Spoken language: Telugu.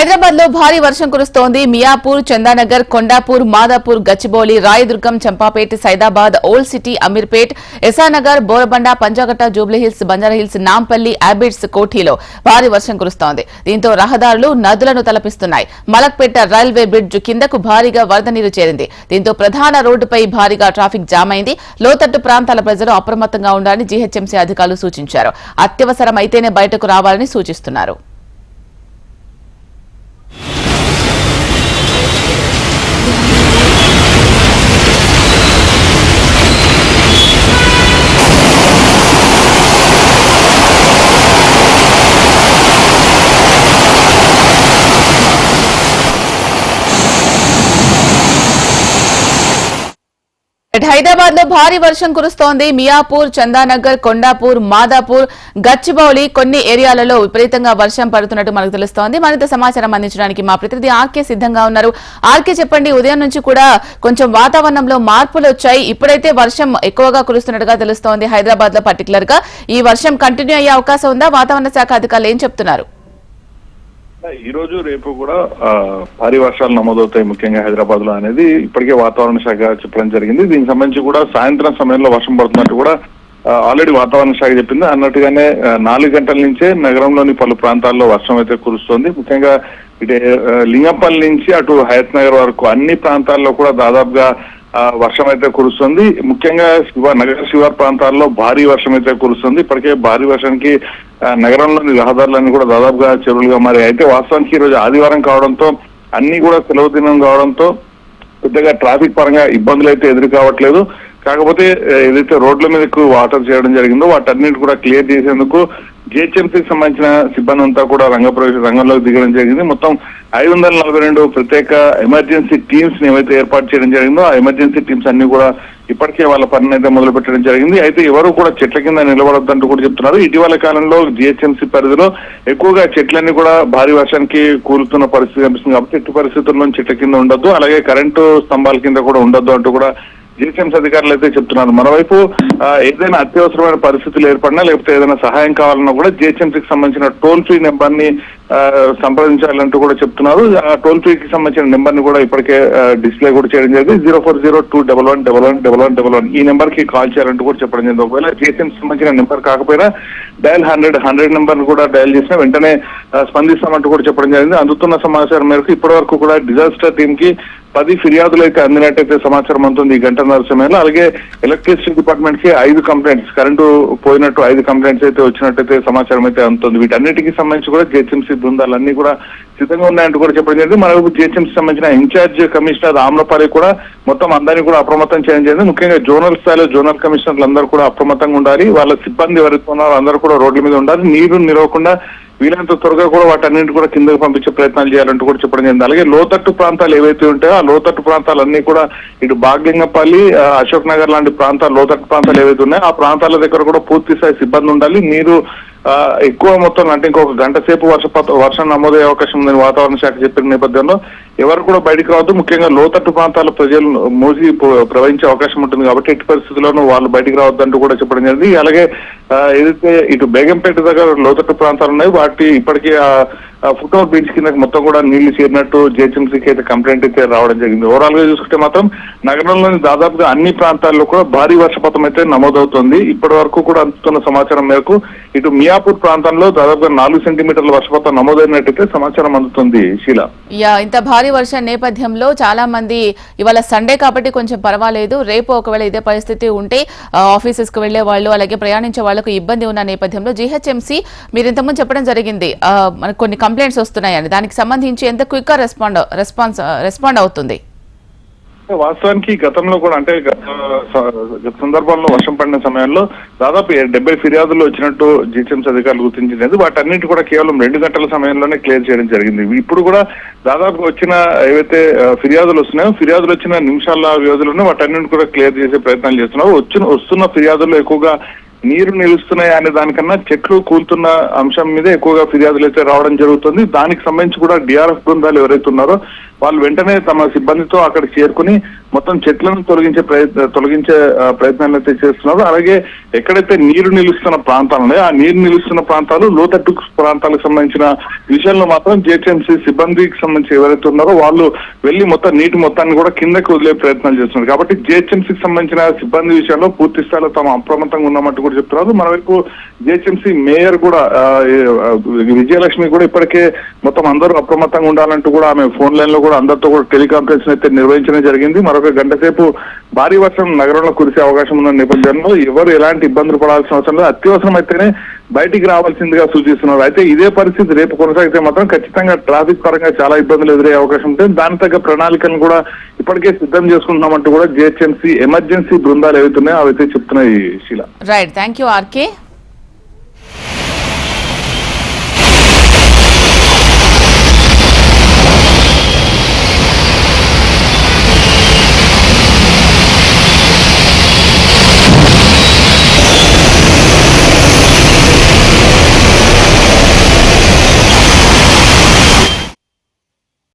హైదరాబాద్ లో భారీ వర్షం కురుస్తోంది. మియాపూర్, చందానగర్, కొండాపూర్, మాదాపూర్, గచ్చిబౌలి, రాయదుర్గం, చంపాపేట్, సైదాబాద్, ఓల్డ్ సిటీ, అమీర్పేట్, ఎసానగర్, బోరబండ, పంజాగట్ట, జూబ్లీహిల్స్, బంజారాహిల్స్, నాంపల్లి, అబిడ్స్, కోఠీలో భారీ వర్షం కురుస్తోంది. దీంతో రహదారులు నదులను తలపిస్తున్నాయి. మలక్పేట రైల్వే బ్రిడ్జ్ కిందకు భారీగా వరద నీరు చేరింది. దీంతో ప్రధాన రోడ్డుపై భారీగా ట్రాఫిక్ జామ్ అయింది. లోతట్టు ప్రాంతాల ప్రజలు అప్రమత్తంగా ఉండాలని జీహెచ్ఎంసీ అధికారులు సూచించారు. అత్యవసరమైతేనే బయటకు రావాలని సూచిస్తున్నారు. హైదరాబాద్ లో భారీ వర్షం కురుస్తోంది. మియాపూర్, చందానగర్, కొండాపూర్, మాదాపూర్, గచ్చిబౌలి కొన్ని ఏరియాలలో విపరీతంగా వర్షం పడుతున్నట్టు మనకు తెలుస్తోంది. మరింత సమాచారం అందించడానికి మా ప్రతినిధి ఆర్కే సిద్ధంగా ఉన్నారు. ఆర్కే, చెప్పండి, ఉదయం నుంచి కూడా కొంచెం వాతావరణంలో మార్పులు వచ్చాయి. ఇప్పుడైతే వర్షం ఎక్కువగా కురుస్తున్నట్టుగా తెలుస్తోంది. హైదరాబాద్ లో పర్టికులర్ గా ఈ వర్షం కంటిన్యూ అయ్యే అవకాశం ఉందా? వాతావరణ శాఖ అధికారులు ఏం చెప్తున్నారు? ఈ రోజు రేపు కూడా భారీ వర్షాలు నమోదవుతాయి, ముఖ్యంగా హైదరాబాద్ లో అనేది ఇప్పటికే వాతావరణ శాఖ చెప్పడం జరిగింది. దీనికి సంబంధించి కూడా సాయంత్రం సమయంలో వర్షం పడుతున్నట్టు కూడా ఆల్రెడీ వాతావరణ శాఖ చెప్పింది. అన్నట్టుగానే 4 గంటల నుంచే నగరంలోని పలు ప్రాంతాల్లో వర్షం అయితే కురుస్తోంది. ముఖ్యంగా ఇటు లింగంపల్లి నుంచి అటు హయత్ నగర్ వరకు అన్ని ప్రాంతాల్లో కూడా దాదాపుగా వర్షం అయితే కురుస్తుంది. ముఖ్యంగా నగర శివారు ప్రాంతాల్లో భారీ వర్షం అయితే కురుస్తుంది. ఇప్పటికే భారీ వర్షానికి నగరంలోని రహదారులన్నీ కూడా దాదాపుగా చెరువులుగా మారాయి. అయితే వాస్తవానికి ఈ రోజు ఆదివారం కావడంతో అన్ని కూడా సెలవు దినం కావడంతో పెద్దగా ట్రాఫిక్ పరంగా ఇబ్బందులు అయితే ఎదురు కావట్లేదు. కాకపోతే ఏదైతే రోడ్ల మీదకు వాటర్ చేయడం జరిగిందో వాటన్నిటి కూడా క్లియర్ చేసేందుకు జిహెచ్ఎంసీకి సంబంధించిన సిబ్బంది అంతా కూడా రంగంలోకి దిగడం జరిగింది. మొత్తం 542 ప్రత్యేక ఎమర్జెన్సీ టీమ్స్ ని ఏవైతే ఏర్పాటు చేయడం జరిగిందో ఆ ఎమర్జెన్సీ టీమ్స్ అన్ని కూడా ఇప్పటికే వాళ్ళ పనిని అయితే మొదలు పెట్టడం జరిగింది. అయితే ఎవరు కూడా చెట్ల కింద నిలబడొద్దంటూ కూడా చెప్తున్నారు. ఇటీవల కాలంలో జిహెచ్ఎంసీ పరిధిలో ఎక్కువగా చెట్లన్నీ కూడా భారీ వర్షానికి కూలుతున్న పరిస్థితి కనిపిస్తుంది. కాబట్టి ఎట్టి పరిస్థితుల్లో చెట్ల కింద ఉండొద్దు, అలాగే కరెంటు స్తంభాల కింద కూడా ఉండొద్దు అంటూ కూడా జిహెచ్ఎంసీ అధికారులు అయితే చెప్తున్నారు. మరోవైపు ఏదైనా అత్యవసరమైన పరిస్థితులు ఏర్పడినా లేకపోతే ఏదైనా సహాయం కావాలన్నా కూడా జిహెచ్ఎంసీకి సంబంధించిన టోల్ ఫ్రీ నెంబర్ ని సంప్రదించాలంటూ కూడా చెప్తున్నారు. ఆ టోల్ ఫ్రీకి సంబంధించిన నెంబర్ ని కూడా ఇప్పటికే డిస్ప్లే కూడా చేయడం జరిగింది. 0402111111 ఈ నెంబర్ కి కాల్ చేయాలంటూ కూడా చెప్పడం జరిగింది. ఒకవేళ జిహెచ్ఎంసీ సంబంధించిన నెంబర్ కాకపోయినా డయల్ 100 నెంబర్ కూడా డయల్ చేసినా వెంటనే స్పందిస్తామంటూ కూడా చెప్పడం జరిగింది. అందుతున్న సమాచారం మేరకు ఇప్పటి వరకు కూడా డిజాస్టర్ టీమ్ కి 10 ఫిర్యాదులు అయితే అందినట్టయితే సమాచారం అందుతుంది ఈ గంటన్నర సమయంలో. అలాగే ఎలక్ట్రిసిటీ డిపార్ట్మెంట్ కి 5 కంప్లైంట్స్, కరెంటు పోయినట్టు 5 కంప్లైంట్స్ అయితే వచ్చినట్టయితే సమాచారం అయితే అందుతుంది. వీటన్నిటికీ సంబంధించి కూడా జిహెచ్ఎంసీ బృందాలన్నీ కూడా సిద్ధంగా ఉన్నాయంటూ కూడా చెప్పడం జరిగింది. మరోవైపు జిహెచ్ఎంసీ సంబంధించిన ఇన్ఛార్జ్ కమిషనర్ ఆమ్రపాలి కూడా మొత్తం అందరినీ కూడా అప్రమత్తం చేయడం జరిగింది. ముఖ్యంగా జోనల్ స్థాయిలో జోనల్ కమిషనర్లు అందరూ కూడా అప్రమత్తంగా ఉండాలి. వాళ్ళ సిబ్బంది ఎవరైతే ఉన్నారో అందరూ కూడా రోడ్ల మీద ఉండాలి. నీరు నిలవకుండా వీలంత త్వరగా కూడా వాటన్నింటి కూడా కిందకు పంపించే ప్రయత్నాలు చేయాలంటూ కూడా చెప్పడం జరిగింది. అలాగే లోతట్టు ప్రాంతాలు ఏవైతే ఉంటాయో ఆ లోతట్టు ప్రాంతాలన్నీ కూడా ఇటు బాగ్లింగపల్లి, అశోక్ నగర్ లాంటి ప్రాంతాలు, లోతట్టు ప్రాంతాలు ఏవైతే ఉన్నాయో ఆ ప్రాంతాల దగ్గర కూడా పూర్తి స్థాయి సిబ్బంది ఉండాలి. నీరు ఎక్కువ మొత్తం అంటే ఇంకొక గంట సేపు వర్షం నమోదయ్యే అవకాశం ఉందని వాతావరణ శాఖ చెప్పిన నేపథ్యంలో ఎవరు కూడా బయటకు రావద్దు. ముఖ్యంగా లోతట్టు ప్రాంతాల ప్రజలు మోసి ప్రవహించే అవకాశం ఉంటుంది కాబట్టి ఎట్టి పరిస్థితుల్లోనూ వాళ్ళు బయటకు రావద్దంటూ కూడా చెప్పడం జరిగింది. అలాగే ఏదైతే ఇటు బేగంపేట దగ్గర లోతట్టు ప్రాంతాలు ఉన్నాయి వాటి ఇప్పటికీ ఫుట్ ఓవర్ బ్రిడ్జ్ కింద మొత్తం కూడా నీళ్లు చేరినట్టు జిహెచ్ఎంసీకి అయితే కంప్లైంట్ అయితే రావడం జరిగింది. ఓవరాల్ గా చూసుకుంటే మాత్రం నగరంలోని దాదాపుగా అన్ని ప్రాంతాల్లో కూడా భారీ వర్షపాతం అయితే నమోదవుతోంది. ఇప్పటి వరకు కూడా అందుతున్న సమాచారం మేరకు ఇటు మియాపూర్ ప్రాంతంలో దాదాపుగా 4 సెంటీమీటర్ల వర్షపాతం నమోదైనట్టయితే సమాచారం అందుతుంది. శీలా, ఇంత భారీ వర్షం నేపథ్యంలో చాలా మంది ఇవాళ సండే కాబట్టి కొంచెం పర్వాలేదు, రేపు ఒకవేళ ఇదే పరిస్థితి ఉంటే ఆఫీసెస్ కు వెళ్లే వాళ్ళు అలాగే ప్రయాణించే వాళ్లకు ఇబ్బంది ఉన్న నేపథ్యంలో జీహెచ్ఎంసీ మీరు ఇంతకుముందు చెప్పడం జరిగింది మనకు కొన్ని కంప్లైంట్స్ వస్తున్నాయని, దానికి సంబంధించి ఎంత క్విక్ గా రెస్పాండ్ అవుతుంది? వాస్తవానికి గతంలో కూడా అంటే గత సందర్భంలో వర్షం పడిన సమయంలో దాదాపు 70 ఫిర్యాదులు వచ్చినట్టు జిహెచ్ఎంసీ అధికారులు గుర్తించినది. వాటన్నిటి కూడా కేవలం 2 గంటల సమయంలోనే క్లియర్ చేయడం జరిగింది. ఇప్పుడు కూడా దాదాపు వచ్చిన ఏవైతే ఫిర్యాదులు వస్తున్నాయో ఫిర్యాదులు వచ్చిన నిమిషాల వ్యవధిలోనే వాటన్నింటి కూడా క్లియర్ చేసే ప్రయత్నాలు చేస్తున్నారు. వస్తున్న ఫిర్యాదుల్లో ఎక్కువగా నీరు నిలుస్తున్నాయి అనే దానికన్నా చెట్లు కూలుతున్న అంశం మీద ఎక్కువగా ఫిర్యాదులు అయితే రావడం జరుగుతుంది. దానికి సంబంధించి కూడా డిఆర్ఎఫ్ బృందాలు ఎవరైతే ఉన్నారో వాళ్ళు వెంటనే తమ సిబ్బందితో అక్కడ చేరుకుని మొత్తం చెట్లను తొలగించే ప్రయత్నాలు అయితే చేస్తున్నారు. అలాగే ఎక్కడైతే నీరు నిలుస్తున్న ప్రాంతాలు ఉన్నాయో ఆ నీరు నిలుస్తున్న ప్రాంతాలు లోతట్టు ప్రాంతాలకు సంబంధించిన విషయంలో మాత్రం జిహెచ్ఎంసీ సిబ్బందికి సంబంధించి ఎవరైతే ఉన్నారో వాళ్ళు వెళ్లి మొత్తం నీటి మొత్తాన్ని కూడా కిందకి వదిలే ప్రయత్నాలు చేస్తున్నారు. కాబట్టి జిహెచ్ఎంసీకి సంబంధించిన సిబ్బంది విషయంలో పూర్తి స్థాయిలో తాము అప్రమత్తంగా ఉన్నామంటూ కూడా చెప్తున్నారు. మరోవైపు జిహెచ్ఎంసీ మేయర్ కూడా విజయలక్ష్మి కూడా ఇప్పటికే మొత్తం అందరూ అప్రమత్తంగా ఉండాలంటూ కూడా ఆమె ఫోన్ లైన్ లో కూడా అందరితో కూడా టెలికాన్ఫరెన్స్ అయితే నిర్వహించడం జరిగింది. మరొక గంట సేపు భారీ వర్షం నగరంలో కురిసే అవకాశం ఉన్న నేపథ్యంలో ఎవరు ఎలాంటి ఇబ్బందులు పడాల్సిన అవసరం లేదు, అత్యవసరం అయితేనే బయటికి రావాల్సిందిగా సూచిస్తున్నారు. అయితే ఇదే పరిస్థితి రేపు కొనసాగితే మాత్రం ఖచ్చితంగా ట్రాఫిక్ పరంగా చాలా ఇబ్బందులు ఎదురయ్యే అవకాశం ఉంటుంది. దాని తగ్గ ప్రణాళికలను కూడా ఇప్పటికే సిద్ధం చేసుకుంటున్నామంటూ కూడా జిహెచ్ఎంసీ ఎమర్జెన్సీ బృందాలు ఏవైతున్నాయో అవైతే చెప్తున్నాయి. శీల. Right, thank you RK.